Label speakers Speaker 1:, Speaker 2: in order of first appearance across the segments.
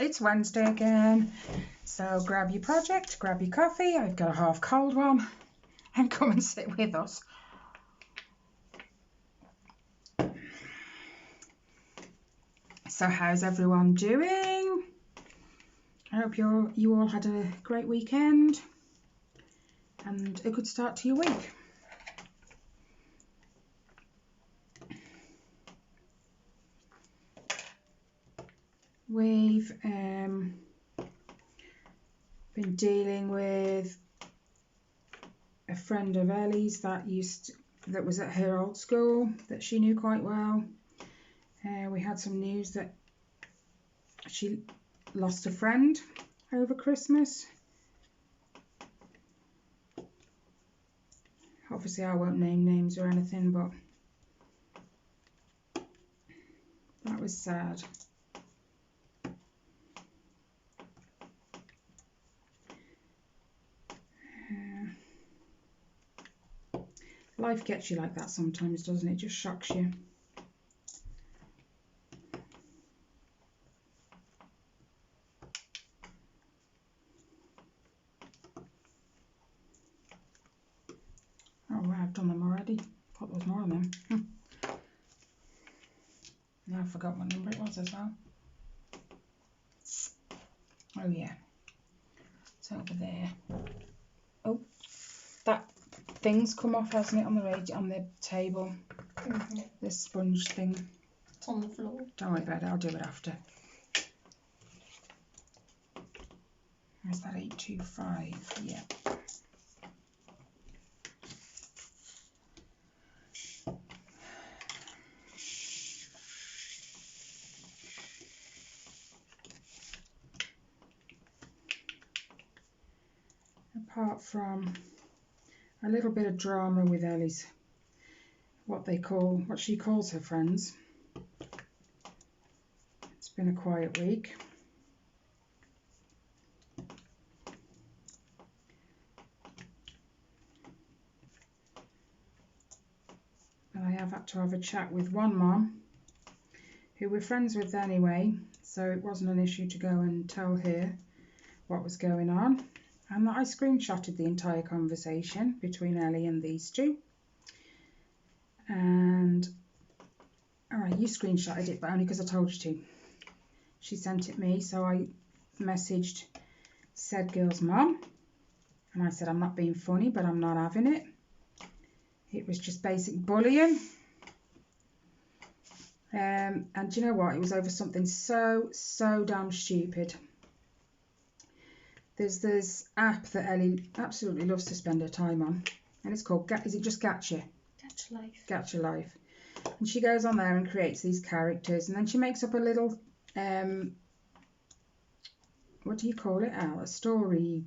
Speaker 1: It's Wednesday again, so grab your project, grab your coffee, I've got a half cold one, and come and sit with us. So how's everyone doing? I hope you all had a great weekend and a good start to your week. We've been dealing with a friend of Ellie's that was at her old school that she knew quite well. We had some news that she lost a friend over Christmas. Obviously I won't name names or anything, but that was sad. Life gets you like that sometimes, doesn't it? It just shocks you. Oh, I've done them already. Thought there was more of them. Now I forgot what number it was as well. Oh yeah, it's over there. Oh, that thing's come off, hasn't it, on the table? This sponge thing.
Speaker 2: It's on the floor.
Speaker 1: Don't worry about it, I'll do it after. Where's that 825? Yeah. Apart from a little bit of drama with Ellie's, what she calls her friends, it's been a quiet week. But I have had to have a chat with one mum who we're friends with anyway, so it wasn't an issue to go and tell her what was going on. And I screenshotted the entire conversation between Ellie and these two. And, alright, you screenshotted it, but only because I told you to. She sent it me, so I messaged said girl's mum. And I said, I'm not being funny, but I'm not having it. It was just basic bullying. And do you know what? It was over something so damn stupid. There's this app that Ellie absolutely loves to spend her time on, and it's called, is it just Gacha?
Speaker 2: Gacha Life.
Speaker 1: Gacha Life. And she goes on there and creates these characters, and then she makes up a little, what do you call it, Al? A story.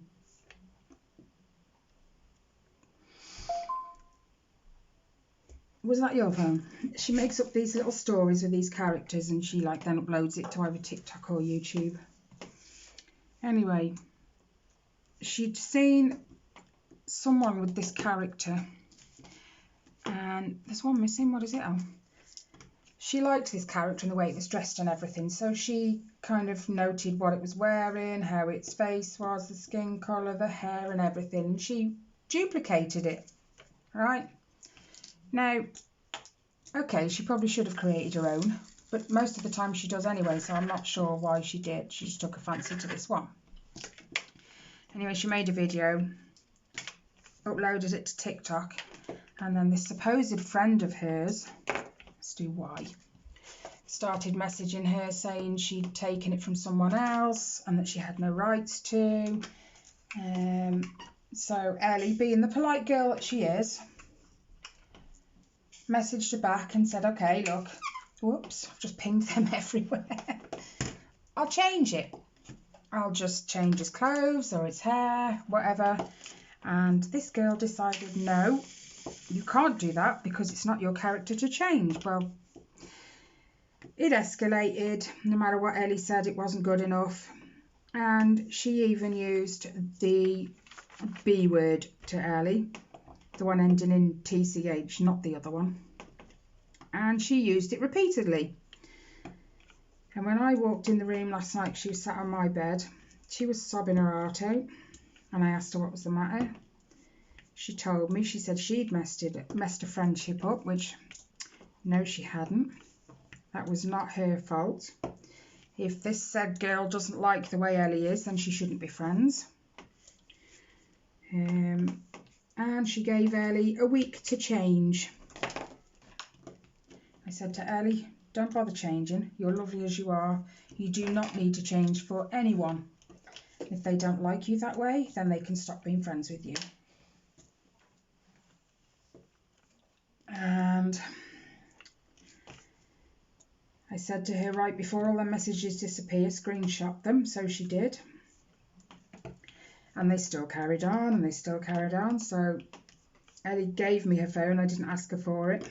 Speaker 1: Was that your phone? She makes up these little stories with these characters, and she then uploads it to either TikTok or YouTube. Anyway, she'd seen someone with this character, and there's one missing. What is it? Oh, she liked this character and the way it was dressed and everything, so she kind of noted what it was wearing, how its face was, the skin colour, the hair and everything, and she duplicated it. Right now, okay, she probably should have created her own, but most of the time she does anyway, so I'm not sure why she did. She just took a fancy to this one. Anyway, she made a video, uploaded it to TikTok, and then this supposed friend of hers, let's do Y, started messaging her saying she'd taken it from someone else and that she had no rights to. So Ellie, being the polite girl that she is, messaged her back and said, okay, look, whoops, I've just pinged them everywhere. I'll change it. I'll just change his clothes or his hair, whatever. And this girl decided, no, you can't do that because it's not your character to change. Well, it escalated. No matter what Ellie said, it wasn't good enough. And she even used the B word to Ellie, the one ending in TCH, not the other one. And she used it repeatedly. And when I walked in the room last night, she was sat on my bed. She was sobbing her heart out, and I asked her what was the matter. She told me, she said she'd messed a friendship up, which no, she hadn't. That was not her fault. If this said girl doesn't like the way Ellie is, then she shouldn't be friends. And she gave Ellie a week to change. I said to Ellie, don't bother changing. You're lovely as you are. You do not need to change for anyone. If they don't like you that way, then they can stop being friends with you. And I said to her right before all the messages disappear, screenshot them. So she did. And they still carried on, and they still carried on. So Ellie gave me her phone. I didn't ask her for it.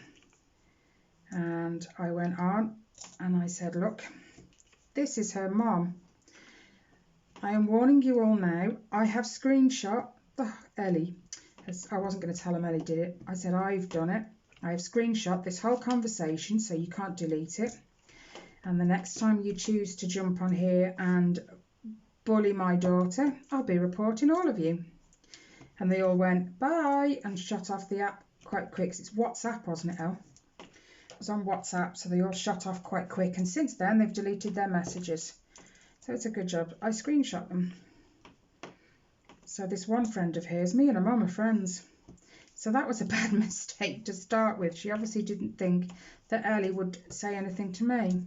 Speaker 1: And I went on and I said, look, this is her mom. I am warning you all now. I have screenshot Ellie. I wasn't going to tell him Ellie did it. I said, I've done it. I have screenshot this whole conversation so you can't delete it. And the next time you choose to jump on here and bully my daughter, I'll be reporting all of you. And they all went, bye, and shut off the app quite quick. It's WhatsApp, wasn't it, Elle? It was on WhatsApp, so they all shut off quite quick. And since then, they've deleted their messages. So it's a good job. I screenshot them. So this one friend of hers, me and her mum are friends. So that was a bad mistake to start with. She obviously didn't think that Ellie would say anything to me.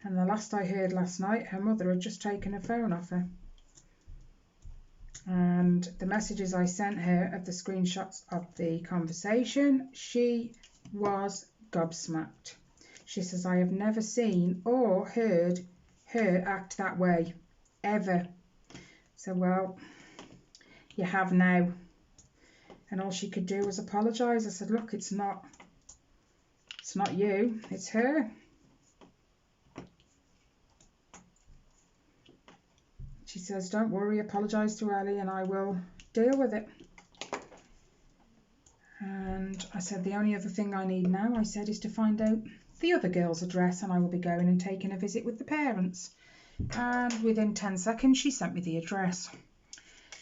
Speaker 1: And the last I heard last night, her mother had just taken her phone off her. And the messages I sent her of the screenshots of the conversation, she was gobsmacked. She says, I have never seen or heard her act that way, ever. So, well, you have now. And all she could do was apologise. I said, look, it's not you, it's her. She says, don't worry, apologise to Ellie and I will deal with it. And I said, the only other thing I need now, I said, is to find out the other girl's address, and I will be going and taking a visit with the parents. And within 10 seconds, she sent me the address.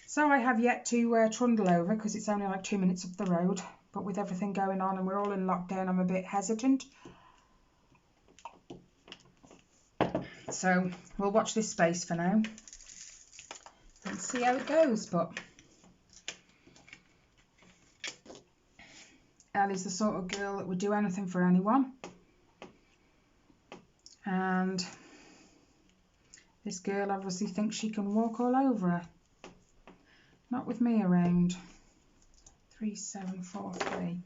Speaker 1: So I have yet to trundle over because it's only like 2 minutes up the road. But with everything going on and we're all in lockdown, I'm a bit hesitant. So we'll watch this space for now and see how it goes. But Ellie's the sort of girl that would do anything for anyone. And this girl obviously thinks she can walk all over her. Not with me around. 3743.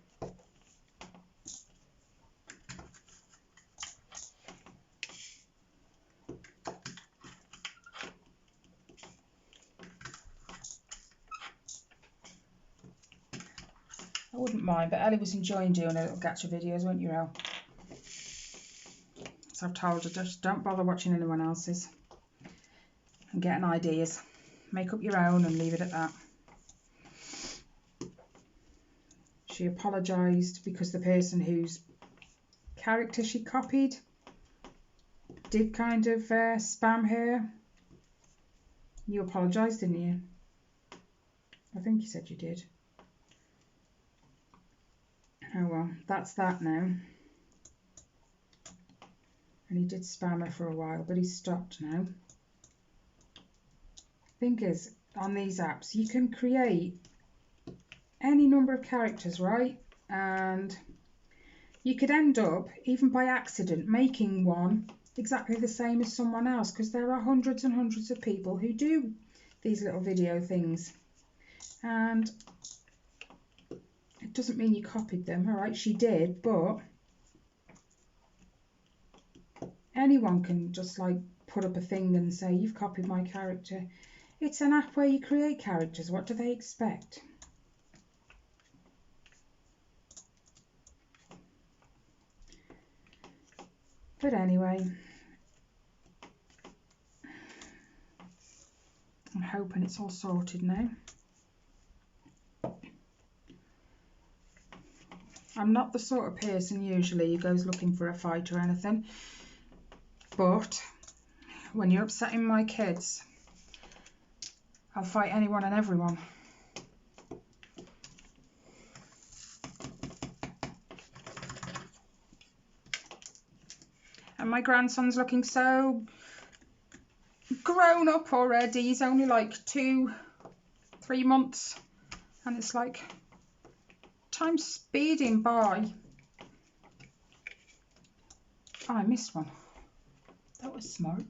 Speaker 1: I wouldn't mind, but Ellie was enjoying doing her little gacha videos, weren't you, Elle? So I've told her, just don't bother watching anyone else's and getting ideas. Make up your own and leave it at that. She apologised because the person whose character she copied did kind of spam her. You apologised, didn't you? I think you said you did. Oh well, that's that now. And he did spam her for a while, but he's stopped now. Thing is, on these apps, you can create any number of characters, right? And you could end up, even by accident, making one exactly the same as someone else, because there are hundreds and hundreds of people who do these little video things. And it doesn't mean you copied them, all right? She did, but anyone can just like put up a thing and say, you've copied my character. It's an app where you create characters. What do they expect? But anyway, I'm hoping it's all sorted now. I'm not the sort of person usually who goes looking for a fight or anything. But when you're upsetting my kids, I'll fight anyone and everyone. And my grandson's looking so grown up already. He's only like 2-3 months. And it's like, time's speeding by. Oh, I missed one. That was smart.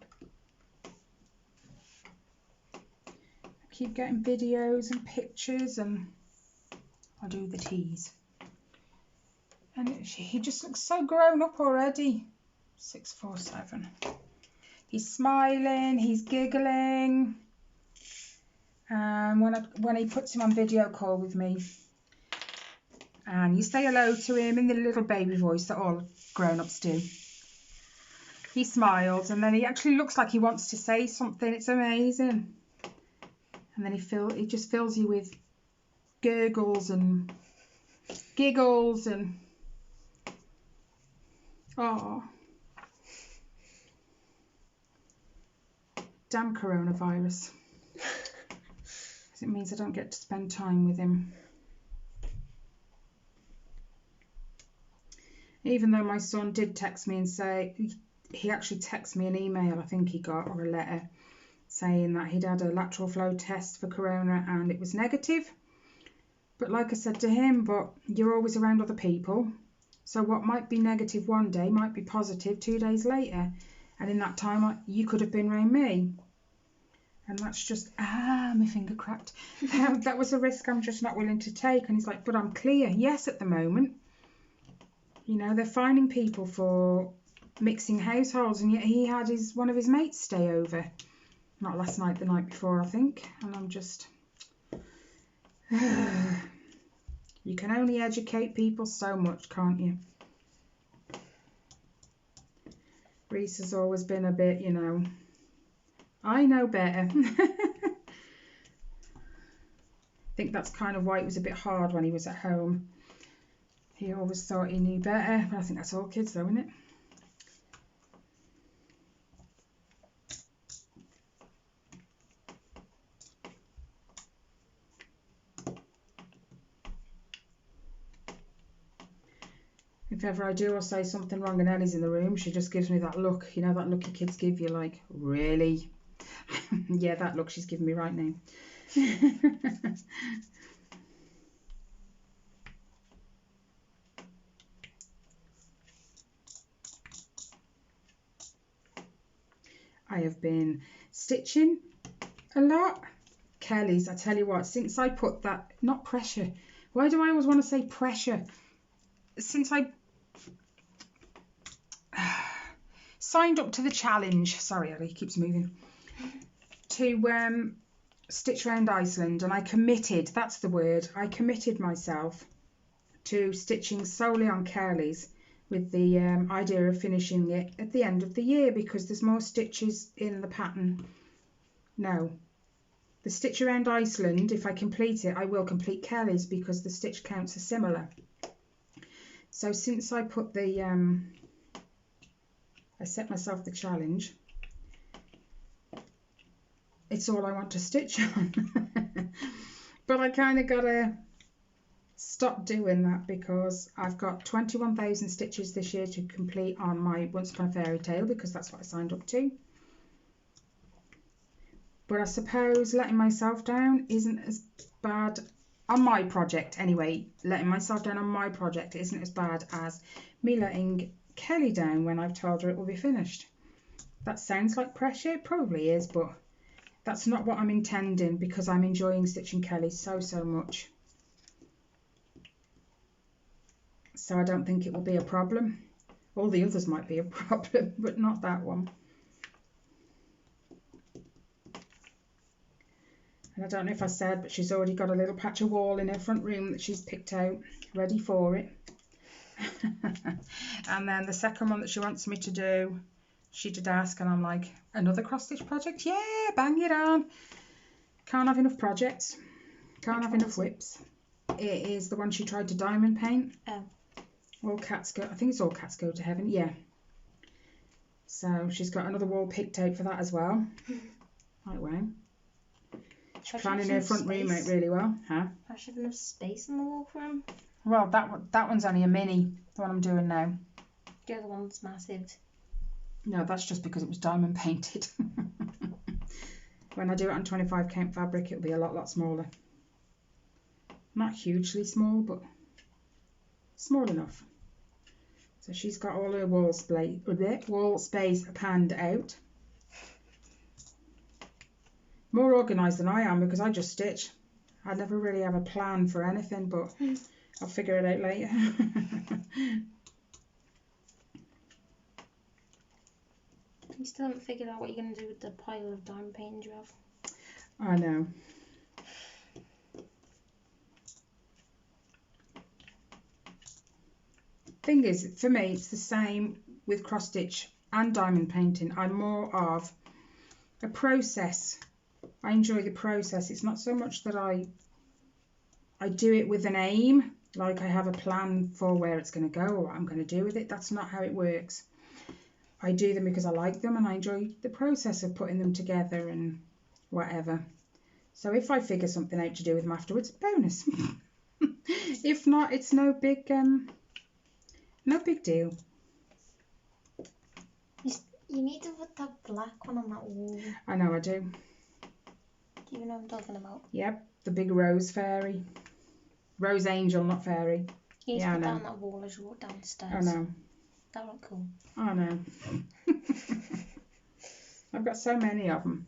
Speaker 1: I keep getting videos and pictures and I'll do the teas. And he just looks so grown up already. 647. He's smiling, he's giggling. And when he puts him on video call with me, and you say hello to him in the little baby voice that all grown-ups do, he smiles, and then he actually looks like he wants to say something. It's amazing. And then he just fills you with gurgles and giggles and oh, damn coronavirus. It means I don't get to spend time with him. Even though my son did text me and say, he actually texted me an email, I think he got, or a letter, saying that he'd had a lateral flow test for corona and it was negative. But like I said to him, but you're always around other people. So what might be negative one day might be positive 2 days later. And in that time, you could have been around me. And that's just, my finger cracked. That was a risk I'm just not willing to take. And he's like, but I'm clear. Yes, at the moment. You know, they're finding people for mixing households. And yet he had one of his mates stay over. Not last night, the night before, I think. And I'm just... You can only educate people so much, can't you? Reese has always been a bit, you know... I know better. I think that's kind of why it was a bit hard when he was at home. He always thought he knew better, but I think that's all kids though, isn't it? If ever I do or say something wrong and Ellie's in the room, she just gives me that look, you know, that look your kids give you, like, really? Yeah, that look she's giving me right now. I have been stitching a lot. Kelly's, I tell you what, since I put that, not pressure, why do I always want to say pressure? Since I signed up to the challenge, sorry Ellie, keeps moving, to stitch around Iceland, and I committed, that's the word, I committed myself to stitching solely on Curlies with the idea of finishing it at the end of the year because there's more stitches in the pattern. No, the stitch around Iceland, if I complete it, I will complete Curlies because the stitch counts are similar. So since I put the, I set myself the challenge, it's all I want to stitch on. But I kind of got to stop doing that because I've got 21,000 stitches this year to complete on my Once Upon a Fairy Tale because that's what I signed up to. But I suppose letting myself down isn't as bad on my project anyway. Letting myself down on my project isn't as bad as me letting Kelly down when I've told her it will be finished. That sounds like pressure, it probably is, but that's not what I'm intending because I'm enjoying stitching Kelly so much. So I don't think it will be a problem. All the others might be a problem, but not that one. And I don't know if I said, but she's already got a little patch of wall in her front room that she's picked out, ready for it. And then the second one that she wants me to do, she did ask, and I'm like, another cross-stitch project? Yeah, bang it on. Can't have enough projects. Can't have enough WIPs. It is the one she tried to diamond paint.
Speaker 2: Oh.
Speaker 1: All cats go, I think it's All Cats Go to Heaven, yeah. So she's got another wall picked out for that as well. Right way. She's planning her front room out really well, huh?
Speaker 2: I should have enough space in the wall for him.
Speaker 1: Well, that one's only a mini, the one I'm doing now.
Speaker 2: The other one's massive.
Speaker 1: No, that's just because it was diamond painted. When I do it on 25 count fabric, it'll be a lot smaller. Not hugely small, but small enough. So she's got all her wall space panned out. More organised than I am because I just stitch. I never really have a plan for anything, but I'll figure it out later.
Speaker 2: You still haven't figured out what you're going to do with the pile of diamond paint you have.
Speaker 1: I know. Thing is, for me, it's the same with cross stitch and diamond painting. I'm more of a process. I enjoy the process. It's not so much that I do it with an aim, like I have a plan for where it's going to go or what I'm going to do with it. That's not how it works. I do them because I like them and I enjoy the process of putting them together and whatever. So if I figure something out to do with them afterwards, bonus. If not, it's no big deal.
Speaker 2: You need to put that black one on that wall.
Speaker 1: I know I do.
Speaker 2: Do you know what I'm talking about?
Speaker 1: Yep, the big rose fairy. Rose angel, not fairy.
Speaker 2: You need
Speaker 1: Yeah,
Speaker 2: to put
Speaker 1: I
Speaker 2: that
Speaker 1: know.
Speaker 2: on that wall as you walk downstairs.
Speaker 1: I know.
Speaker 2: That look cool.
Speaker 1: I know. I've got so many of them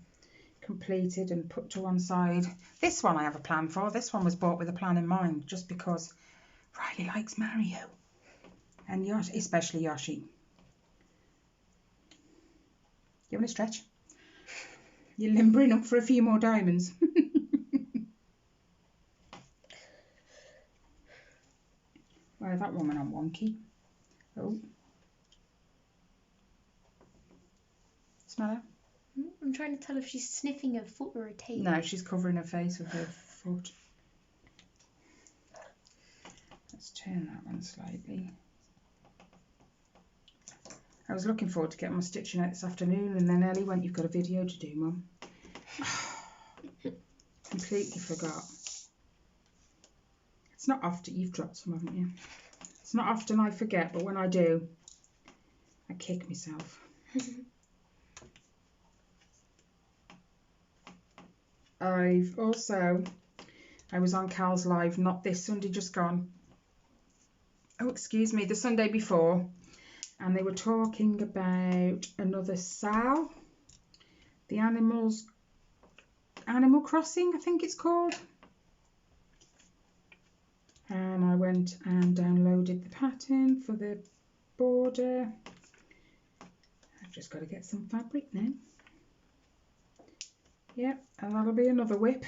Speaker 1: completed and put to one side. This one I have a plan for. This one was bought with a plan in mind just because Riley likes Mario. And Yoshi, especially Yoshi. You want to stretch? You're limbering up for a few more diamonds. Why, that woman on wonky. Oh. Smell her?
Speaker 2: I'm trying to tell if she's sniffing her foot or her tail.
Speaker 1: No, she's covering her face with her foot. Let's turn that one slightly. I was looking forward to getting my stitching out this afternoon, and then Ellie went, "You've got a video to do, Mum." Completely forgot. It's not often, you've dropped some, haven't you? It's not often I forget, but when I do, I kick myself. I was on Cal's live, not this Sunday, just gone. Oh, excuse me, the Sunday before. And they were talking about another sow. The Animal Crossing, I think it's called. And I went and downloaded the pattern for the border. I've just got to get some fabric now. Yep, and that'll be another WIP.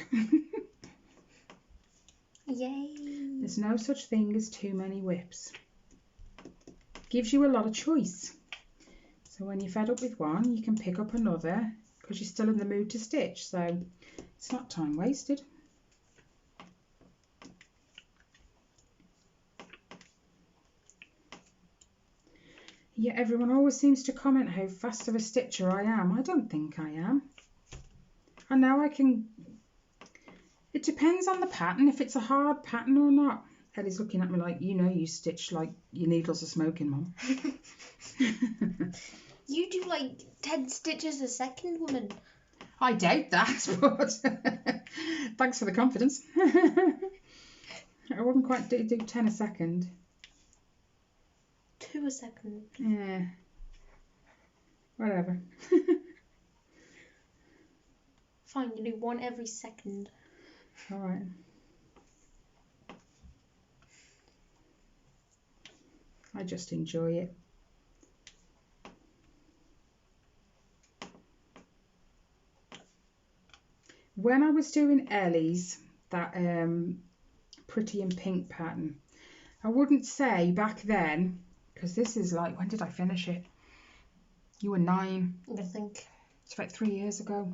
Speaker 2: Yay!
Speaker 1: There's no such thing as too many WIPs. Gives you a lot of choice. So when you're fed up with one, you can pick up another because you're still in the mood to stitch. So it's not time wasted. Yeah, everyone always seems to comment how fast of a stitcher I am. I don't think I am. I know I can... It depends on the pattern, if it's a hard pattern or not. Ellie's looking at me like, you know you stitch like your needles are smoking, Mum.
Speaker 2: You do like 10 stitches a second, woman.
Speaker 1: I doubt that, but thanks for the confidence. I wouldn't quite do 10 a second.
Speaker 2: 2 a second.
Speaker 1: Yeah. Whatever.
Speaker 2: Fine, you do 1 every second.
Speaker 1: All right. I just enjoy it. When I was doing Ellie's, that pretty in pink pattern, I wouldn't say back then, because this is like, when did I finish it? You were 9.
Speaker 2: I think.
Speaker 1: It's about 3 years ago.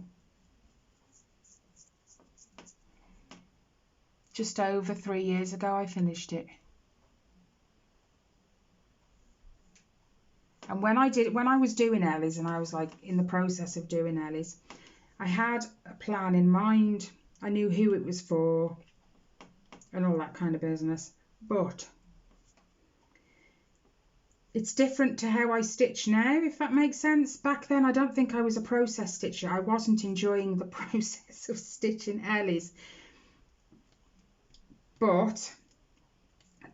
Speaker 1: Just over 3 years ago I finished it. And when I was doing Ellie's, and I was like in the process of doing Ellie's, I had a plan in mind. I knew who it was for and all that kind of business. But it's different to how I stitch now, if that makes sense. Back then, I don't think I was a process stitcher. I wasn't enjoying the process of stitching Ellie's. But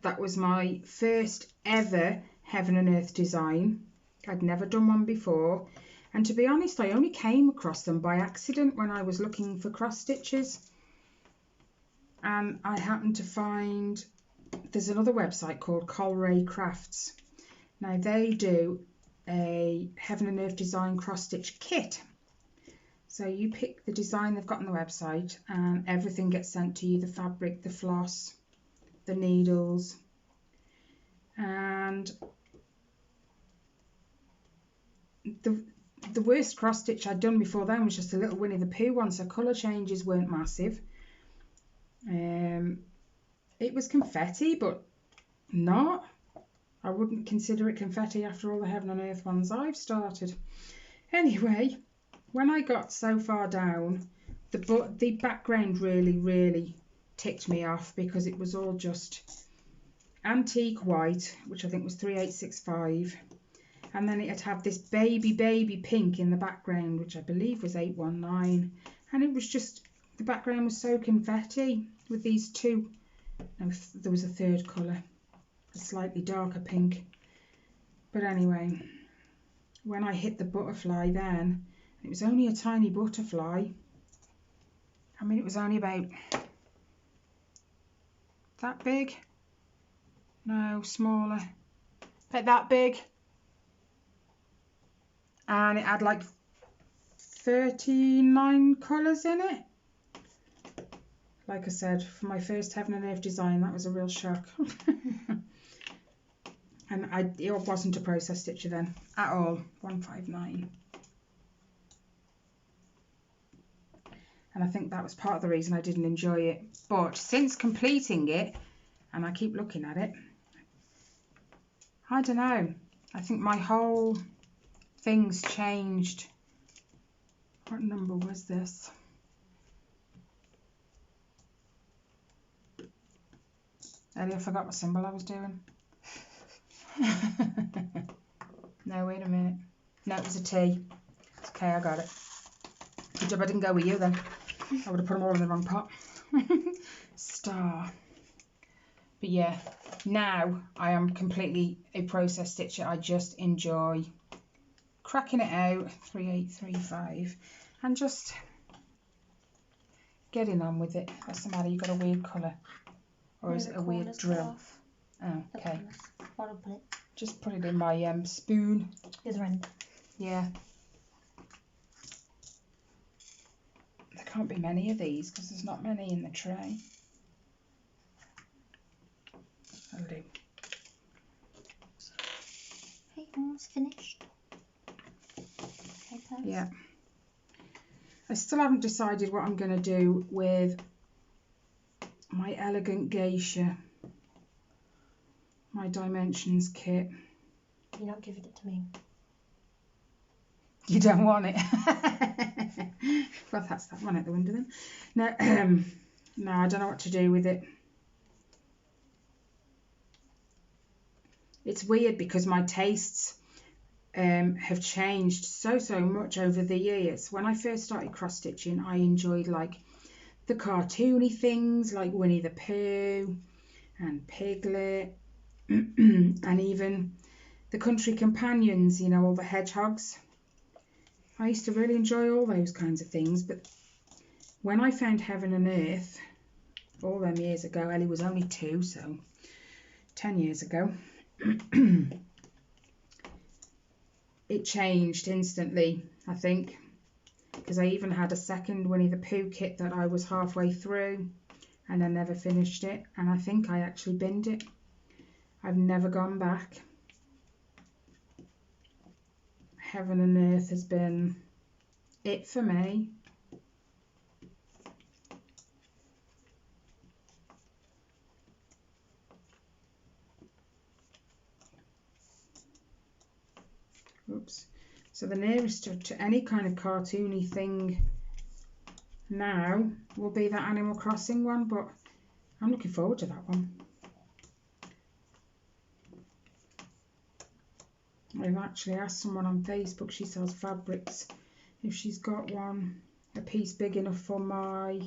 Speaker 1: that was my first ever Heaven and Earth design. I'd never done one before. And to be honest, I only came across them by accident when I was looking for cross stitches. And I happened to find, there's another website called Colray Crafts. Now they do a Heaven and Earth design cross stitch kit. So you pick the design they've got on the website and everything gets sent to you, the fabric, the floss, the needles. And the worst cross stitch I'd done before then was just a little Winnie the Pooh one, so colour changes weren't massive. It was confetti, but not. I wouldn't consider it confetti after all the Heaven and Earth ones I've started. Anyway, when I got so far down, the background really ticked me off because it was all just antique white, which I think was 3865, and then it had this baby pink in the background, which I believe was 819, and it was just, the background was so confetti with these two, no, there was a third colour, a slightly darker pink. But anyway, when I hit the butterfly then, it was only a tiny butterfly. I mean, it was only about that big. No, smaller. About that big. And it had like 39 colours in it. Like I said, for my first Heaven and Earth design, that was a real shock. And it wasn't a process stitcher then at all. 159. And I think that was part of the reason I didn't enjoy it. But since completing it, and I keep looking at it, I don't know. I think my whole thing's changed. What number was this? Ellie, I forgot what symbol I was doing. No, wait a minute. No, it was a T. It's okay, I got it. Good job I didn't go with you then. I would have put them all in the wrong pot. Star. But yeah, now I am completely a process stitcher. I just enjoy cracking it out, 3835, and just getting on with it. What's the matter? You got a weird colour, or is it a weird drill? Oh, okay. Just put it in my spoon.
Speaker 2: The other end.
Speaker 1: Yeah. There can't be many of these because there's not many in the tray. That'll do.
Speaker 2: Hey, almost finished. Okay,
Speaker 1: yeah. I still haven't decided what I'm going to do with my Elegant Geisha, my Dimensions kit.
Speaker 2: You're not giving it to me.
Speaker 1: You don't want it? Well, that's that one out the window then. No, no, I don't know what to do with it. It's weird because my tastes have changed so much over the years. When I first started cross stitching, I enjoyed like the cartoony things like Winnie the Pooh and Piglet and even the Country Companions, you know, all the hedgehogs. I used to really enjoy all those kinds of things, but when I found Heaven and Earth all them years ago, Ellie was only 2, so 10 years ago, it changed instantly, I think, because I even had a second Winnie the Pooh kit that I was halfway through and I never finished it, and I think I actually binned it. I've never gone back. Heaven and Earth has been it for me. Oops. So the nearest to any kind of cartoony thing now will be that Animal Crossing one, but I'm looking forward to that one. I've actually asked someone on Facebook, she sells fabrics, if she's got one, a piece big enough for my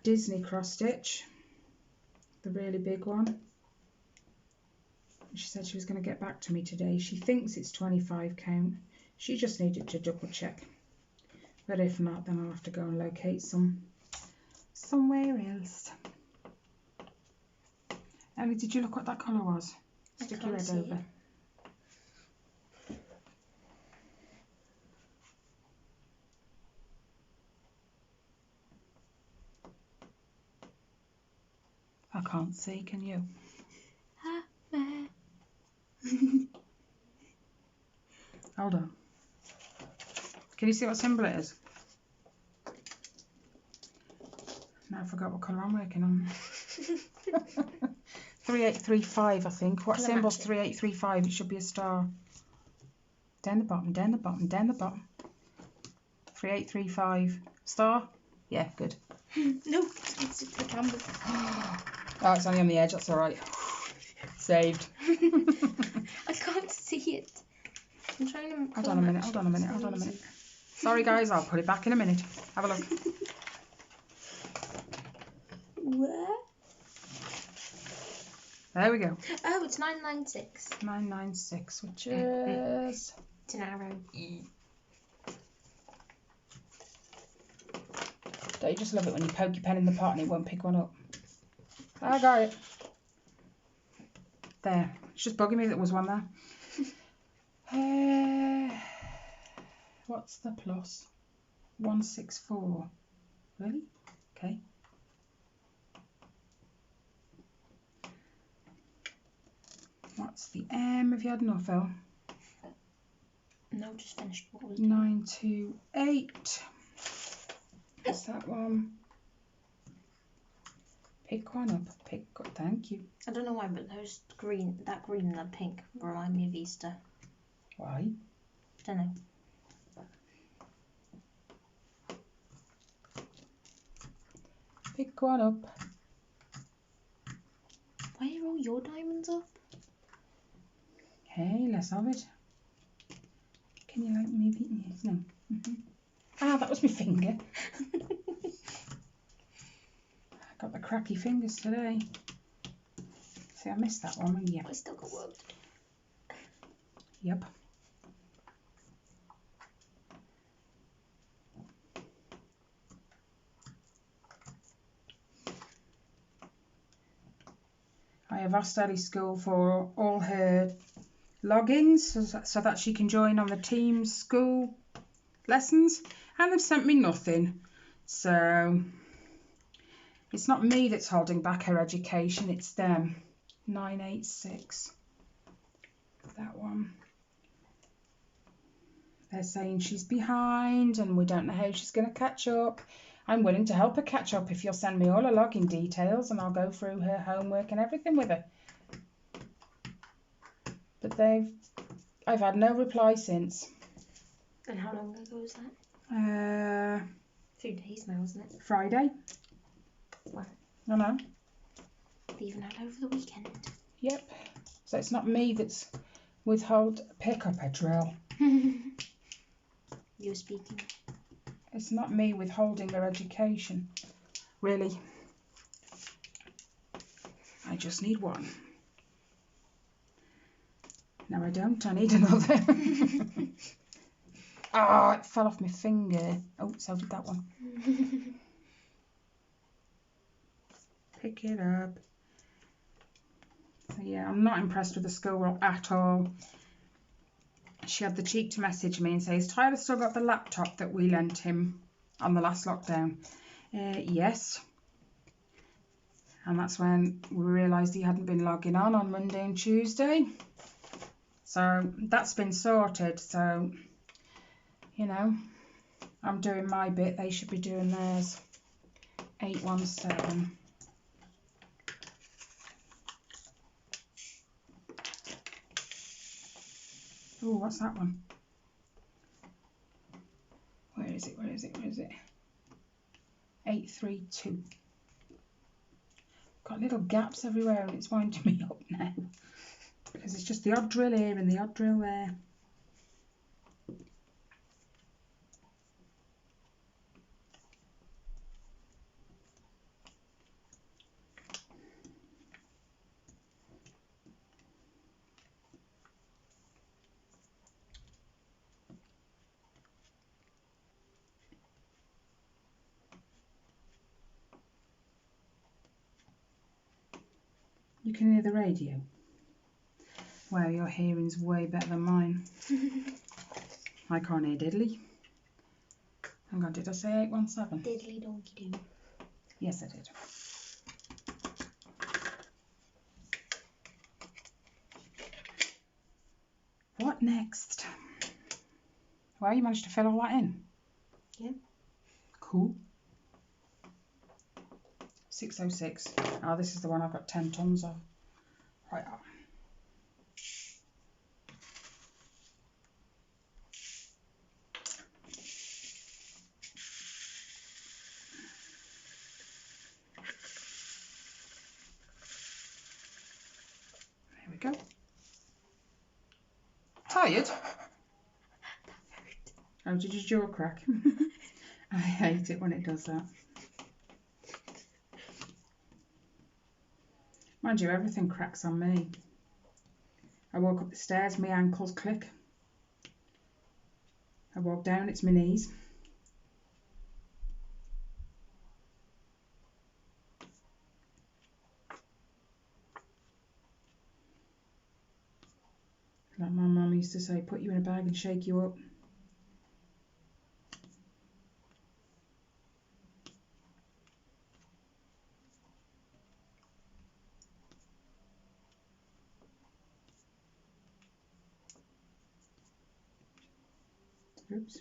Speaker 1: Disney cross stitch, the really big one. She said she was going to get back to me today. She thinks it's 25 count. She just needed to double check. But if not, then I'll have to go and locate somewhere else. Ellie, did you look what that colour was? Stick your head over. I can't see, can you? Hold on. Can you see what symbol it is? Now I forgot what colour I'm working on. 3835, I think. What symbol's 3835? It should be a star. Down the bottom, down the bottom, down the bottom. 3835. Star? Yeah, good.
Speaker 2: No, it's just the canvas.
Speaker 1: Oh, it's only on the edge, that's alright. Saved.
Speaker 2: I can't see it. I'm trying to...
Speaker 1: Hold on a minute, hold on a minute, hold on a minute. Sorry guys, I'll put it back in a minute. Have a look.
Speaker 2: What?
Speaker 1: There we go.
Speaker 2: Oh, it's 996.
Speaker 1: 996, which is...
Speaker 2: It's an arrow.
Speaker 1: Don't you just love it when you poke your pen in the pot and it won't pick one up? I got it. There. It's just bugging me that there was one there. What's the plus? 164. Really? Okay. What's the M? Have you had enough, El?
Speaker 2: No, just finished. What was it?
Speaker 1: 928. What's that one? Pick one up. Thank you.
Speaker 2: I don't know why, but those green, that green and that pink remind me of Easter.
Speaker 1: Why?
Speaker 2: Don't know.
Speaker 1: Pick one up.
Speaker 2: Why are all your diamonds up?
Speaker 1: Hey, let's have it. Can you like move it? Yes, no. Ah, that was my finger. I got the cracky fingers today. See, I missed that one. Yeah.
Speaker 2: I still got work.
Speaker 1: Yep. I have asked Ellie School for all her logins so that she can join on the Teams school lessons, and they've sent me nothing. So it's not me that's holding back her education, it's them. 986. That one. They're saying she's behind and we don't know how she's going to catch up. I'm willing to help her catch up if you'll send me all her login details and I'll go through her homework and everything with her. But I've had no reply since.
Speaker 2: And how long ago was that? 2 days now, isn't it?
Speaker 1: Friday.
Speaker 2: Wow.
Speaker 1: I know.
Speaker 2: They even had over the weekend.
Speaker 1: Yep. So it's not me that's pick up a drill.
Speaker 2: You're speaking.
Speaker 1: It's not me withholding their education. Really. I just need one. No, I don't. I need another. Oh, it fell off my finger. Oh, so did that one. Pick it up. So yeah, I'm not impressed with the school at all. She had the cheek to message me and say, has Tyler still got the laptop that we lent him on the last lockdown? Yes. And that's when we realised he hadn't been logging on Monday and Tuesday. So that's been sorted. So, you know, I'm doing my bit. They should be doing theirs. 817. Oh, what's that one? Where is it? Where is it? Where is it? 832. Got little gaps everywhere and it's winding me up now. Because it's just the odd drill here and the odd drill there. You can hear the radio. Wow, your hearing's way better than mine. I can't hear diddly. Hang on, did I say 817?
Speaker 2: Diddly donkey doo.
Speaker 1: Yes, I did. What next? Well, you managed to fill all that in?
Speaker 2: Yeah.
Speaker 1: Cool. 606. Oh, this is the one I've got 10 tons of. Right on. There we go. Tired? Oh, did your jaw crack? I hate it when it does that. Mind you, everything cracks on me. I walk up the stairs, my ankles click. I walk down, it's my knees. Like my mum used to say, put you in a bag and shake you up. Oops.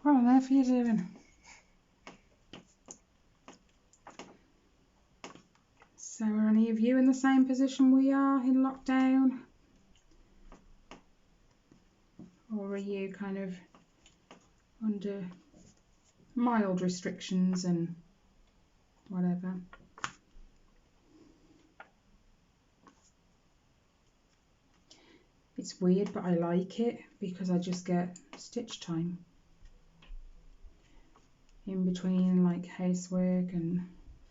Speaker 1: What on earth are you doing? So are any of you in the same position we are in lockdown? Or are you kind of under mild restrictions and whatever? It's weird, but I like it because I just get stitch time in between, like housework and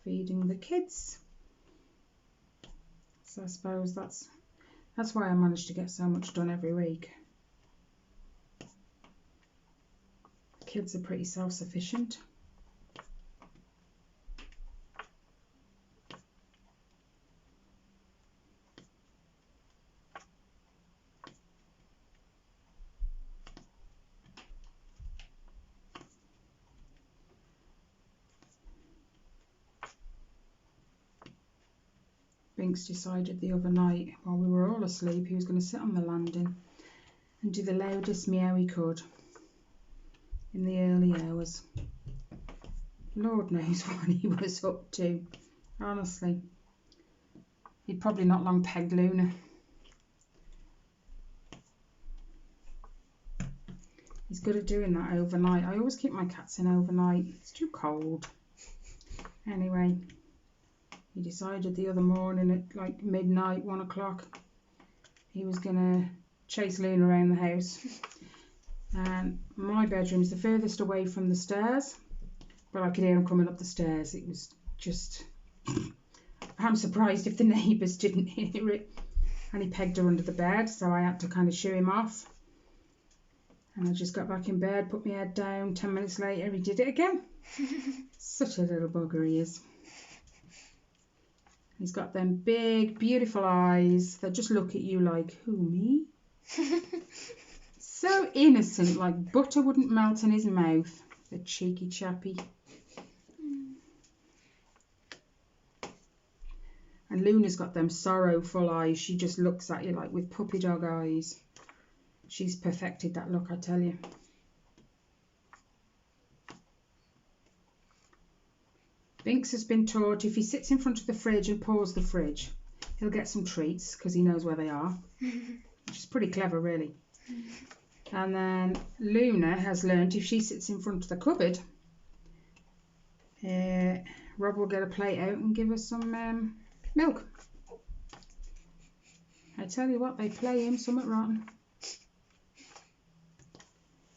Speaker 1: feeding the kids. So I suppose that's why I manage to get so much done every week. Kids are pretty self-sufficient. Binks decided the other night, while we were all asleep, he was going to sit on the landing and do the loudest meow he could in the early hours. Lord knows what he was up to, honestly. He'd probably not long pegged Luna. He's good at doing that overnight. I always keep my cats in overnight. It's too cold. Anyway, he decided the other morning at like midnight, 1 o'clock, he was going to chase Luna around the house. And my bedroom's the furthest away from the stairs, but I could hear him coming up the stairs. It was just... I'm surprised if the neighbours didn't hear it. And he pegged her under the bed, so I had to kind of shoo him off. And I just got back in bed, put my head down. 10 minutes later, he did it again. Such a little bugger he is. He's got them big, beautiful eyes that just look at you like, who, me? So So innocent, like butter wouldn't melt in his mouth. The cheeky chappy. And Luna's got them sorrowful eyes. She just looks at you like with puppy dog eyes. She's perfected that look, I tell you. Binks has been taught if he sits in front of the fridge and paws the fridge, he'll get some treats because he knows where they are. Which is pretty clever, really. And then Luna has learnt if she sits in front of the cupboard, Rob will get a plate out and give her some milk. I tell you what, they play him somewhat rotten.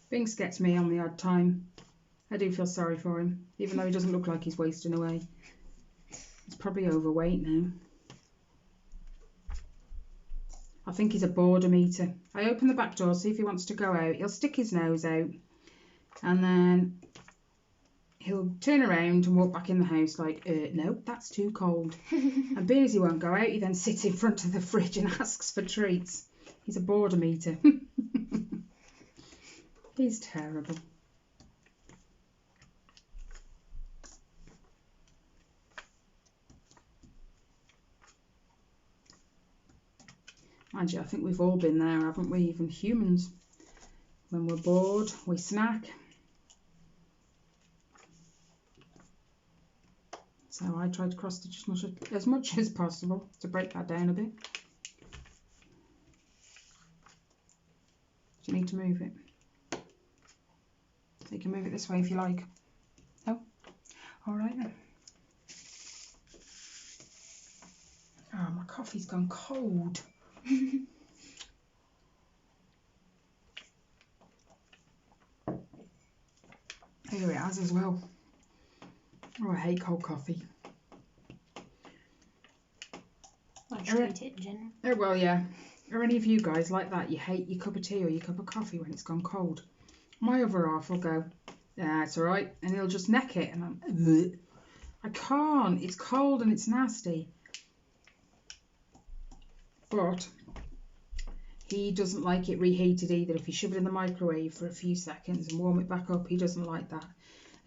Speaker 1: Binks gets me on the odd time. I do feel sorry for him, even though he doesn't look like he's wasting away. He's probably overweight now. I think he's a boredom eater. I open the back door, see if he wants to go out. He'll stick his nose out and then he'll turn around and walk back in the house like, no, that's too cold. And being as he won't go out, he then sits in front of the fridge and asks for treats. He's a boredom eater. He's terrible. Mind you, I think we've all been there, haven't we? Even humans. When we're bored, we snack. So I try to cross stitch as much as possible to break that down a bit. Do you need to move it? So you can move it this way if you like. Oh, all right then. Oh, my coffee's gone cold. Here it has as well. Oh, I hate cold coffee.
Speaker 2: I just hate it in general.
Speaker 1: Oh, well, yeah. Are any of you guys like that? You hate your cup of tea or your cup of coffee when it's gone cold? My other half will go, yeah, it's all right. And he'll just neck it. And I'm, ugh. I can't. It's cold and it's nasty. But he doesn't like it reheated either. If you shove it in the microwave for a few seconds and warm it back up, he doesn't like that.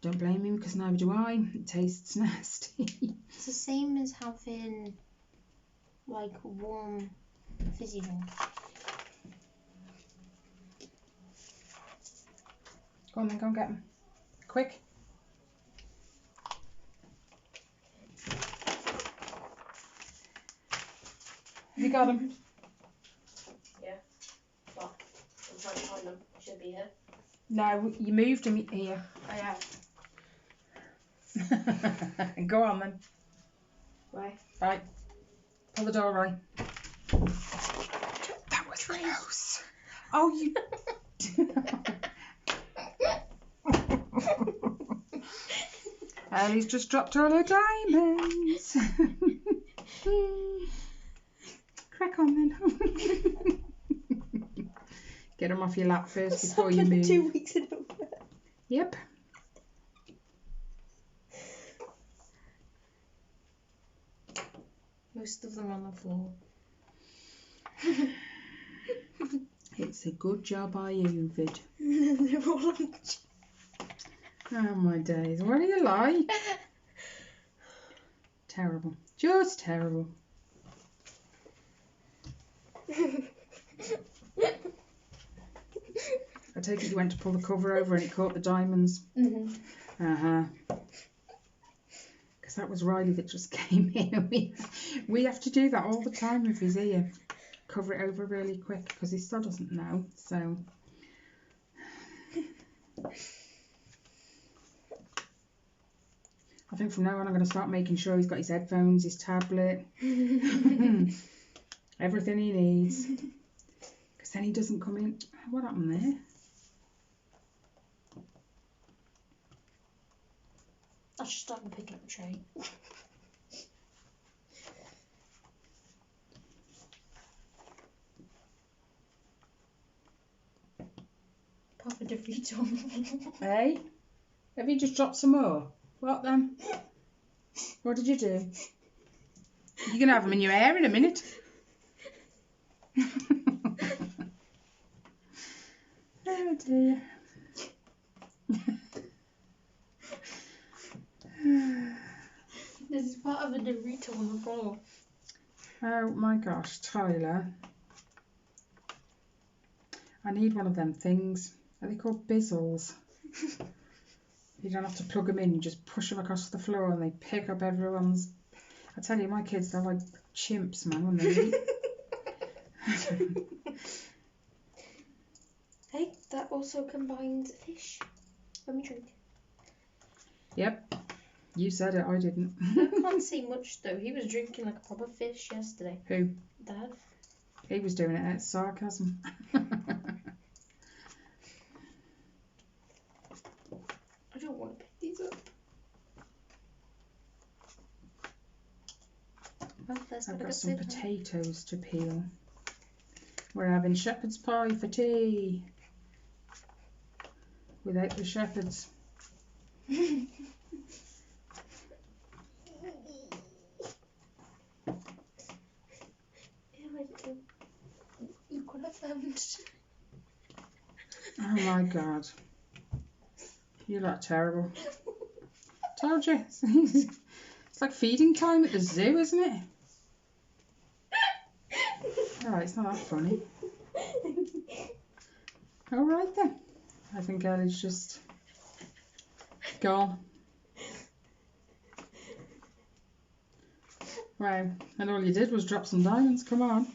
Speaker 1: Don't blame him because neither do I. It tastes nasty.
Speaker 2: It's the same as having like warm fizzy drink.
Speaker 1: Go on then, go and get them. Quick. Have you got them?
Speaker 2: Yeah. Well, I'm trying to find them. They should be here.
Speaker 1: No, you moved them here.
Speaker 2: I have.
Speaker 1: Go on then.
Speaker 2: Right.
Speaker 1: Right. Pull the door right. That was close. Oh, you... Ellie's just dropped all her diamonds. Crack on then. Get them off your lap first before you move.
Speaker 2: 2 weeks in a row.
Speaker 1: Yep.
Speaker 2: Most of them on the floor.
Speaker 1: It's a good job I hoovered.
Speaker 2: They're all on the...
Speaker 1: Oh my days, what do you like? Terrible. Just terrible. I take it you went to pull the cover over and it caught the diamonds.
Speaker 2: Mm-hmm.
Speaker 1: Uh-huh. Because that was Riley that just came in and we have to do that all the time with his ear. Cover it over really quick because he still doesn't know, so... I think from now on I'm going to start making sure he's got his headphones, his tablet, everything he needs. Because then he doesn't come in. What happened there?
Speaker 2: I should start picking up a tray. Papa DeVito.
Speaker 1: Hey? Have you just dropped some more? What then? What did you do? You're going to have them in your hair in a minute. Oh dear.
Speaker 2: This is part of a Dorito on the floor.
Speaker 1: Oh my gosh, Tyler. I need one of them things. Are they called bizzles? You don't have to plug them in, you just push them across the floor and they pick up everyone's... I tell you, my kids, they're like chimps, man, when they eat.
Speaker 2: Hey, that also combines fish when we drink.
Speaker 1: Yep, you said it, I didn't.
Speaker 2: I can't see much though. He was drinking like a proper fish yesterday.
Speaker 1: Who?
Speaker 2: Dad.
Speaker 1: He was doing it at sarcasm.
Speaker 2: I don't want to pick these up. Well,
Speaker 1: I've got some potatoes to peel. We're having shepherd's pie for tea. Without the shepherds.
Speaker 2: Look what I found.
Speaker 1: Oh my god. You look terrible. Told you. It's like feeding time at the zoo, isn't it? Alright, it's not that funny. Alright then. I think Ellie's just gone. Wow, and all you did was drop some diamonds, come on.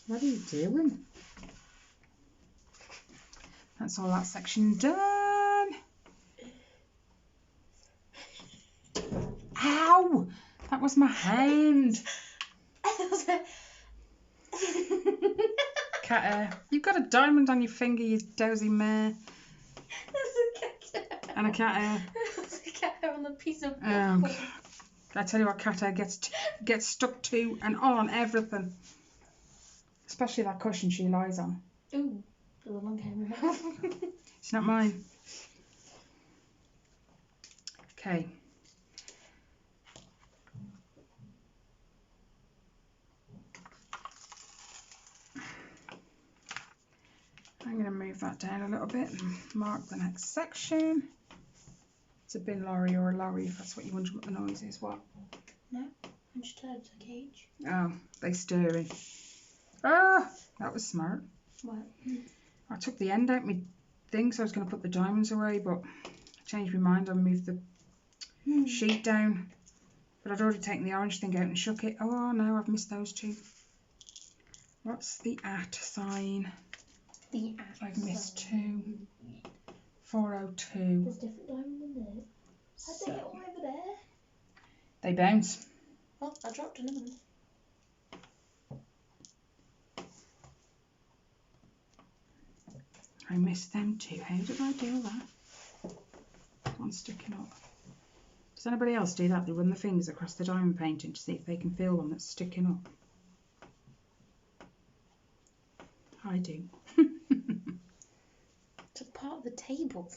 Speaker 1: What are you doing? That's all that section done. Ow! That was my hand. Cat hair. You've got a diamond on your finger, you dozy mare.
Speaker 2: That's a cat hair.
Speaker 1: And a cat hair.
Speaker 2: That's a cat hair on the piece of
Speaker 1: I tell you what, cat hair gets stuck to and on everything. Especially that cushion she lies on.
Speaker 2: Ooh, there's a long hair in my mouth.
Speaker 1: It's not mine. Okay. I'm going to move that down a little bit and mark the next section. It's a bin lorry or a lorry if that's what you're wondering what the noise is. What?
Speaker 2: No, I'm just heard a cage.
Speaker 1: Oh, they stirring. Ah, that was smart.
Speaker 2: What?
Speaker 1: I took the end out my thing, so I was going to put the diamonds away, but I changed my mind. I moved the sheet down, but I'd already taken the orange thing out and shook it. Oh no, I've missed those two. What's the at sign?
Speaker 2: The at
Speaker 1: I've missed two. 402.
Speaker 2: There's different diamonds in there. How'd they get all over there?
Speaker 1: They bounce.
Speaker 2: Oh, I dropped another one.
Speaker 1: I missed them too. How did I do that? One sticking up. Does anybody else do that? They run their fingers across the diamond painting to see if they can feel one that's sticking up. I do.
Speaker 2: It's a part of the table.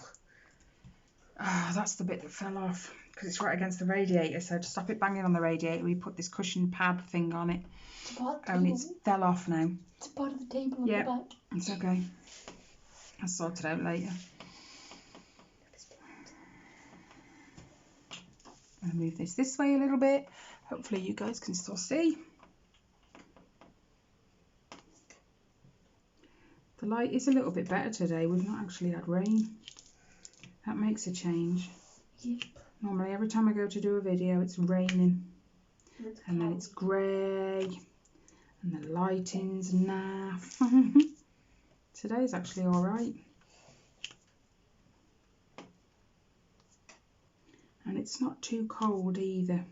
Speaker 1: Ah, that's the bit that fell off because it's right against the radiator. So to stop it banging on the radiator, we put this cushion pad thing on it.
Speaker 2: It's a part of the
Speaker 1: And
Speaker 2: table.
Speaker 1: it's fell off now.
Speaker 2: It's a part of the table on the back.
Speaker 1: It's okay. I'll sort it out later. I'm going to move this way a little bit. Hopefully you guys can still see. The light is a little bit better today. We've not actually had rain. That makes a change.
Speaker 2: Yep.
Speaker 1: Normally every time I go to do a video it's raining. And then it's grey. And the lighting's naff. Today's actually alright. And it's not too cold either.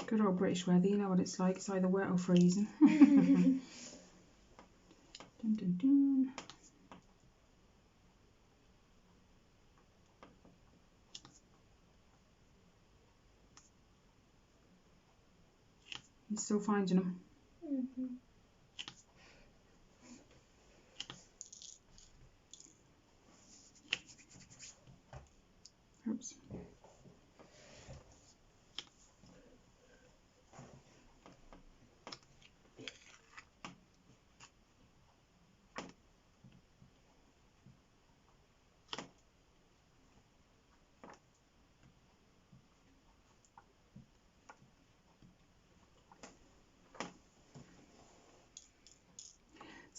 Speaker 1: Good old British weather, you know what it's like. It's either wet or freezing. Dun, dun, dun. You still finding them?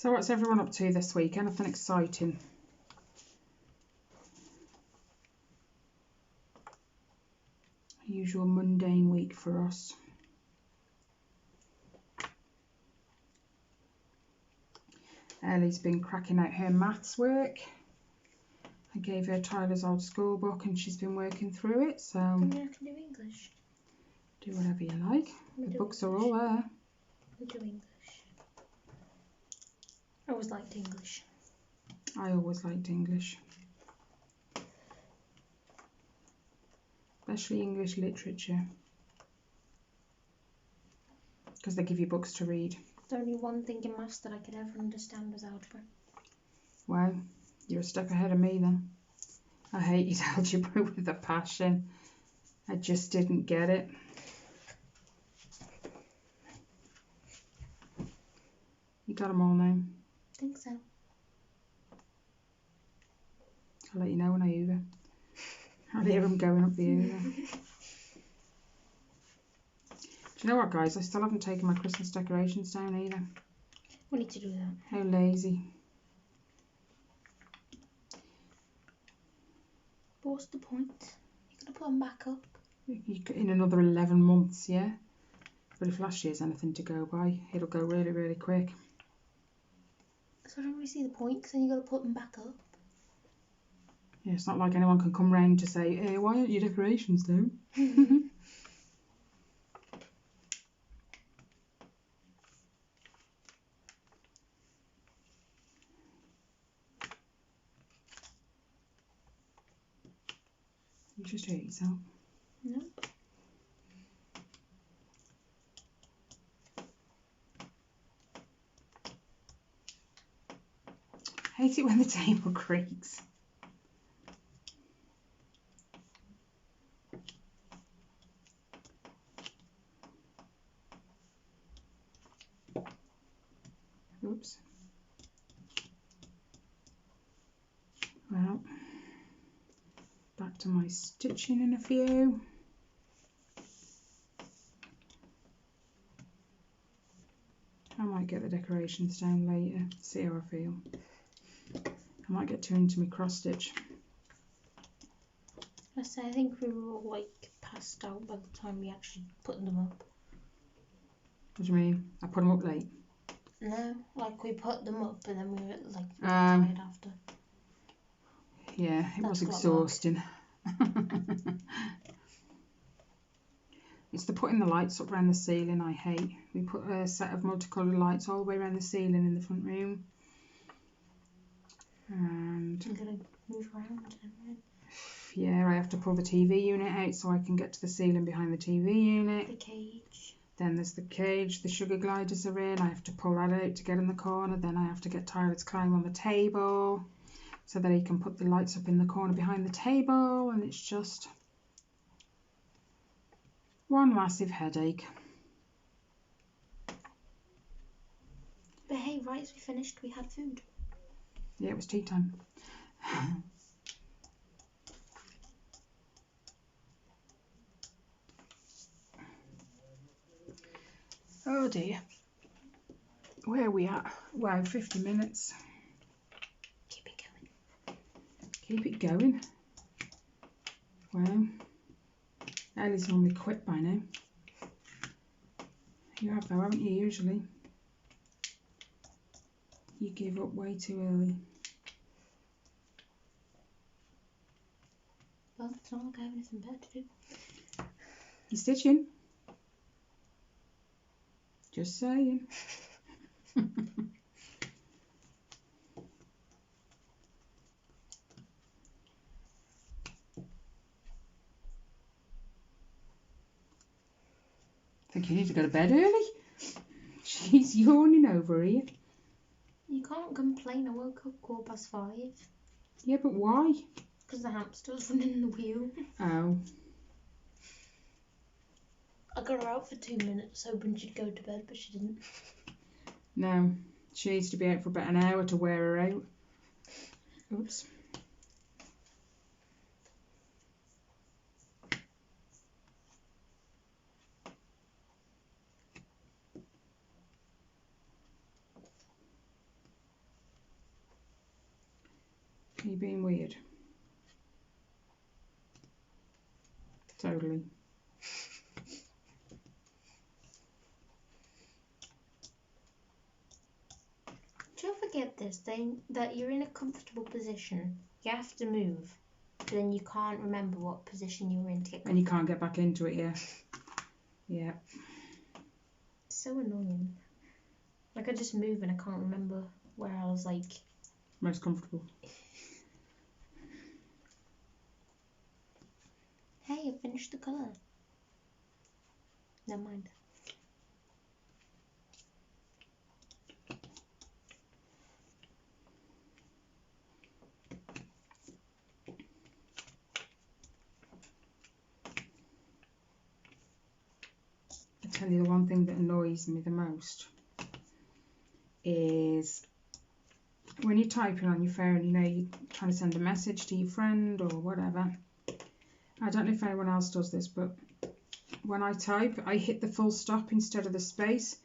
Speaker 1: So what's everyone up to this week? Anything exciting? Usual mundane week for us. Ellie's been cracking out her maths work. I gave her Tyler's old school book and she's been working through it, so...
Speaker 2: And I can do English.
Speaker 1: Do whatever you like. The books are all there.
Speaker 2: We do English. I always liked English.
Speaker 1: I always liked English. Especially English literature. Because they give you books to read.
Speaker 2: There's only one thing in maths that I could ever understand was algebra.
Speaker 1: Wow, you're a step ahead of me then. I hated algebra with a passion. I just didn't get it. You got them all now?
Speaker 2: I think so.
Speaker 1: I'll let you know when I Hoover. I'll hear them going up the Hoover. Do you know what, guys? I still haven't taken my Christmas decorations down either.
Speaker 2: We need to do that.
Speaker 1: How lazy.
Speaker 2: But what's the point? You're going to put them back up.
Speaker 1: In another 11 months, yeah? But if last year's anything to go by, it'll go really, really quick.
Speaker 2: So I don't really see the point, because then you've got to put them back up.
Speaker 1: Yeah, it's not like anyone can come round to say, hey, why aren't your decorations down? You just hurt yourself.
Speaker 2: No.
Speaker 1: I hate it when the table creaks. Oops. Well, back to my stitching in a few. I might get the decorations down later, see how I feel. I might get too into my cross stitch.
Speaker 2: I think we were all like passed out by the time we actually put them up.
Speaker 1: What do you mean? I put them up late?
Speaker 2: No, like we put them up and then we were like really tired after.
Speaker 1: Yeah, it was exhausting. It's the putting the lights up around the ceiling I hate. We put a set of multicoloured lights all the way around the ceiling in the front room. And
Speaker 2: you're going to move around and everything.
Speaker 1: Yeah, I have to pull the TV unit out so I can get to the ceiling behind the TV unit.
Speaker 2: The cage.
Speaker 1: Then there's the cage the sugar gliders are in. I have to pull that out to get in the corner. Then I have to get Tyler to climb on the table so that he can put the lights up in the corner behind the table. And it's just one massive headache.
Speaker 2: But hey, right as we finished, we had food.
Speaker 1: Yeah, it was tea time. Oh dear. Where are we at? Wow, 50 minutes.
Speaker 2: Keep it going.
Speaker 1: Keep it going. Wow. Ellie's normally quit by now. You have though, haven't you, usually? You give up way too early.
Speaker 2: Well, it's not like I have anything better to do.
Speaker 1: You stitching? Just saying. Think you need to go to bed early? She's yawning over here.
Speaker 2: You can't complain. I woke up 5:15.
Speaker 1: Yeah, but why?
Speaker 2: Because the hamster was running the wheel.
Speaker 1: Oh.
Speaker 2: I got her out for 2 minutes hoping she'd go to bed, but she didn't.
Speaker 1: No, she needs to be out for about an hour to wear her out. Oops. Are you being weird? Totally.
Speaker 2: Do you ever get this thing that you're in a comfortable position, you have to move, but then you can't remember what position you were in to get
Speaker 1: and you can't get back into it, yeah. Yeah.
Speaker 2: So annoying. Like I just move and I can't remember where I was like
Speaker 1: most comfortable.
Speaker 2: Hey, I finished the colour. Never mind.
Speaker 1: I tell you, the one thing that annoys me the most is when you're typing on your phone, you know, you're trying to send a message to your friend or whatever. I don't know if anyone else does this, but when I type, I hit the full stop instead of the space.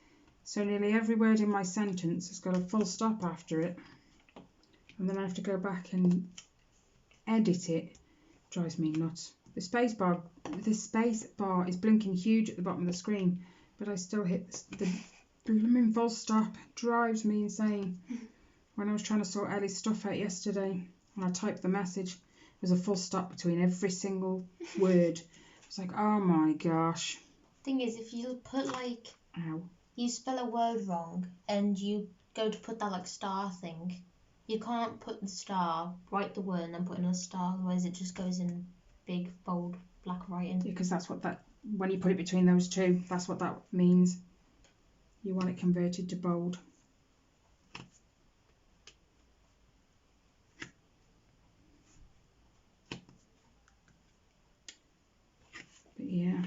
Speaker 1: So nearly every word in my sentence has got a full stop after it. And then I have to go back and edit it. It drives me nuts. The space bar is blinking huge at the bottom of the screen, but I still hit the blooming full stop. It drives me insane. When I was trying to sort Ellie's stuff out yesterday, and I typed the message, there's a full stop between every single word. It's like, oh my gosh.
Speaker 2: Thing is, if you put like,
Speaker 1: ow,
Speaker 2: you spell a word wrong and you go to put that like star thing, you can't put the star, write the word and then put another star, otherwise it just goes in big bold black writing.
Speaker 1: Yeah, because that's what that, when you put it between those two, that's what that means. You want it converted to bold. But yeah.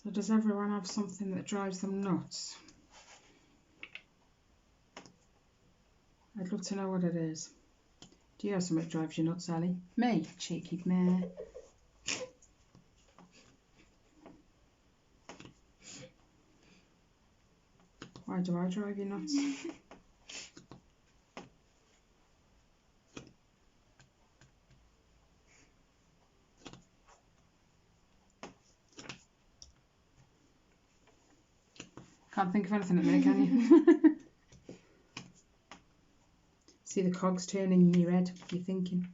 Speaker 1: So does everyone have something that drives them nuts? I'd love to know what it is. Do you have something that drives you nuts, Sally? Me? Cheeky mare. Why do I drive you nuts? Can't think of anything at the minute, can you? See the cogs turning in your head, you're thinking.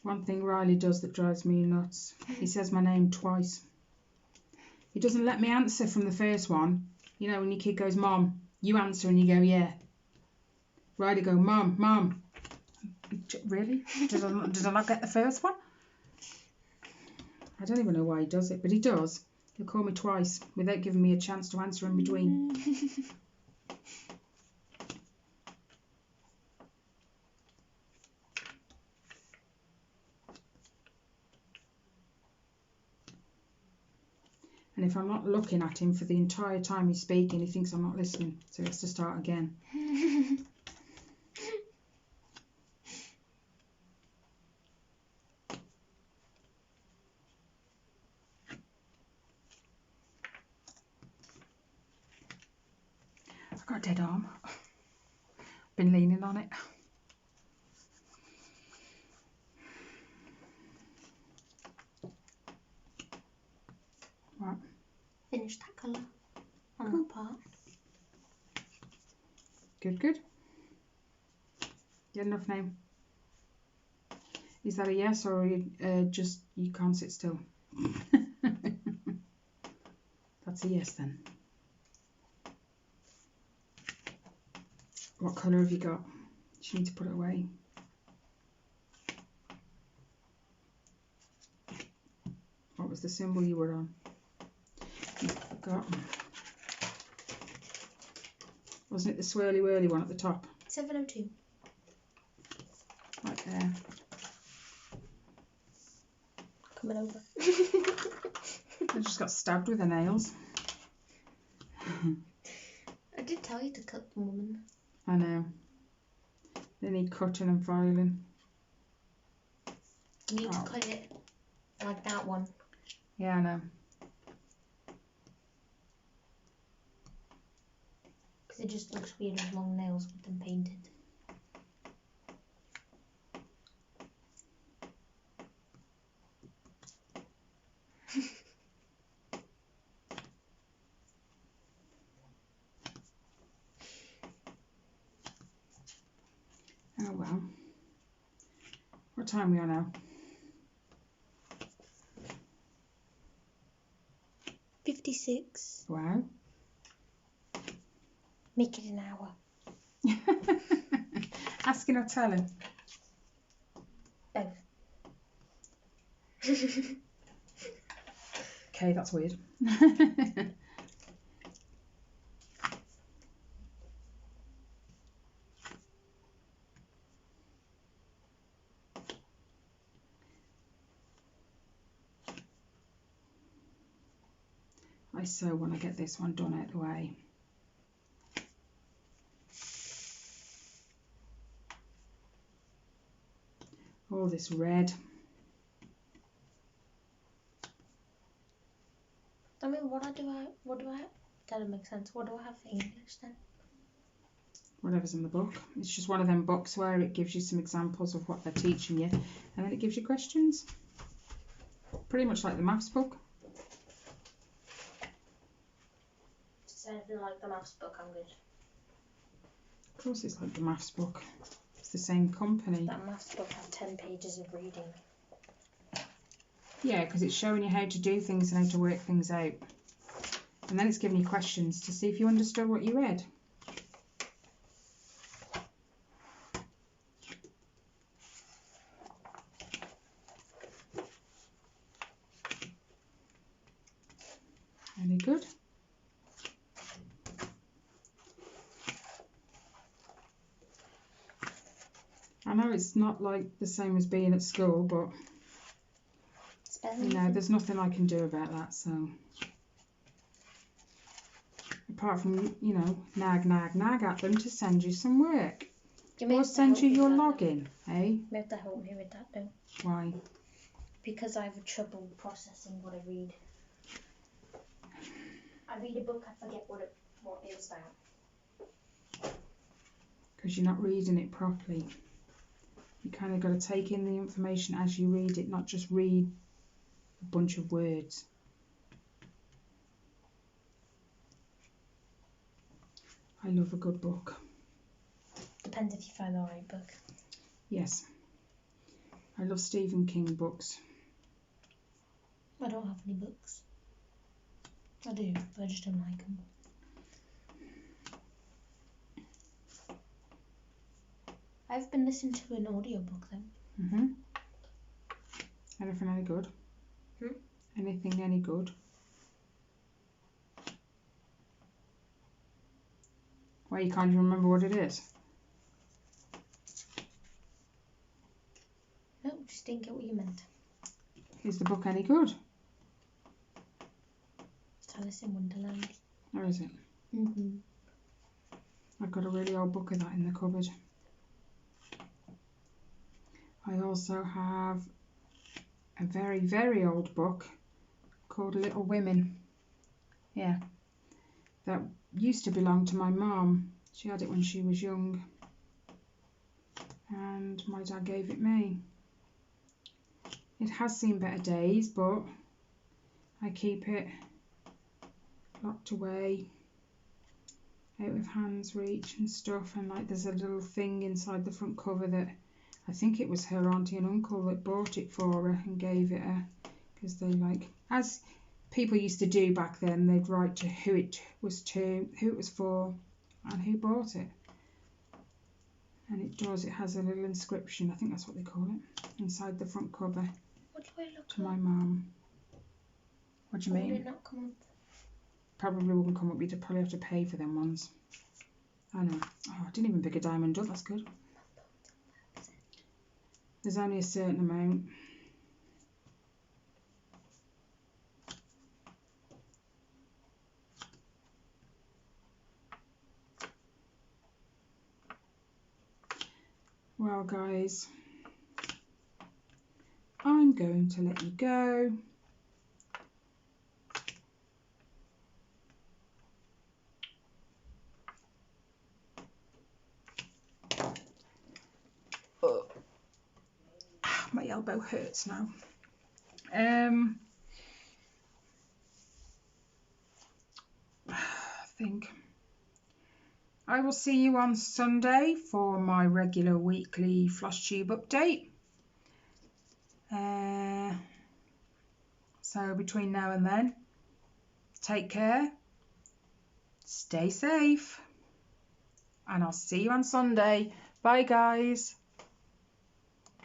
Speaker 1: One thing Riley does that drives me nuts, he says my name twice. He doesn't let me answer from the first one. You know, when your kid goes, Mom, you answer and you go, yeah. Riley go, Mom, Mom. Really? Did I not get the first one? I don't even know why he does it, but he does. He'll call me twice without giving me a chance to answer in between. And if I'm not looking at him for the entire time he's speaking, he thinks I'm not listening, so he has to start again. I've got a dead arm. Been leaning on it. Right.
Speaker 2: Finish that colour on that part.
Speaker 1: Good, good. Good enough name. Is that a yes or just you can't sit still? That's a yes then. What colour have you got? You need to put it away. What was the symbol you were on? You've got, wasn't it the swirly whirly one at the top?
Speaker 2: 702.
Speaker 1: There.
Speaker 2: Coming over.
Speaker 1: I just got stabbed with her nails.
Speaker 2: I did tell you to cut the woman.
Speaker 1: I know. They need cutting and filing.
Speaker 2: You need to cut it like that one.
Speaker 1: Yeah, I know.
Speaker 2: Because it just looks weird with long nails with them painted.
Speaker 1: Oh well. What time are we on now?
Speaker 2: 56.
Speaker 1: Wow.
Speaker 2: Make it an hour.
Speaker 1: Asking or telling?
Speaker 2: Both.
Speaker 1: Okay, that's weird. I so want to get this one done out of the way. All this red.
Speaker 2: I mean, what do I, that doesn't make sense. What do I have for English then?
Speaker 1: Whatever's in the book. It's just one of them books where it gives you some examples of what they're teaching you, and then it gives you questions. Pretty much like the maths book.
Speaker 2: If it's anything like the maths book, I'm good.
Speaker 1: Of course it's like the maths book. It's the same company.
Speaker 2: That maths book had 10 pages of reading.
Speaker 1: Yeah, because it's showing you how to do things and how to work things out. And then it's giving you questions to see if you understood what you read. Any good? I know it's not like the same as being at school, but you know, there's nothing I can do about that, so apart from, you know, nag at them to send you some work. Or send you your login, eh?
Speaker 2: You have to help me with that though.
Speaker 1: Why?
Speaker 2: Because I have trouble processing what I read. I read a book, I forget what it's about.
Speaker 1: Because you're not reading it properly. You kind of got to take in the information as you read it, not just read a bunch of words. I love a good book.
Speaker 2: Depends if you find the right book.
Speaker 1: Yes. I love Stephen King books.
Speaker 2: I don't have any books. I do, but I just don't like them. I've been listening to an audiobook then.
Speaker 1: Anything any good? Anything any good? Why, you can't even remember what it is?
Speaker 2: No, just didn't get what you meant.
Speaker 1: Is the book any good?
Speaker 2: It's Alice in Wonderland.
Speaker 1: Or is it? I've got a really old book of that in the cupboard. I also have a very, very old book called Little Women. Yeah. That used to belong to my mum. She had it when she was young. And my dad gave it me. It has seen better days, but I keep it locked away, out of hand's reach and stuff. And like, there's a little thing inside the front cover that I think it was her auntie and uncle that bought it for her and gave it her, because they, like, as people used to do back then, they'd write to who it was to, who it was for, and who bought it. And it has a little inscription, I think that's what they call it, inside the front cover.
Speaker 2: What do I look
Speaker 1: to my mum. What do you mean?
Speaker 2: Would it not come up?
Speaker 1: Probably wouldn't come up. You'd probably have to pay for them ones. I know. Oh, I didn't even pick a diamond up. That's good. There's only a certain amount. Well, guys, I'm going to let you go. Oh, my elbow hurts now. I think I will see you on Sunday for my regular weekly floss tube update. So between now and then, take care, stay safe, and I'll see you on Sunday. Bye, guys.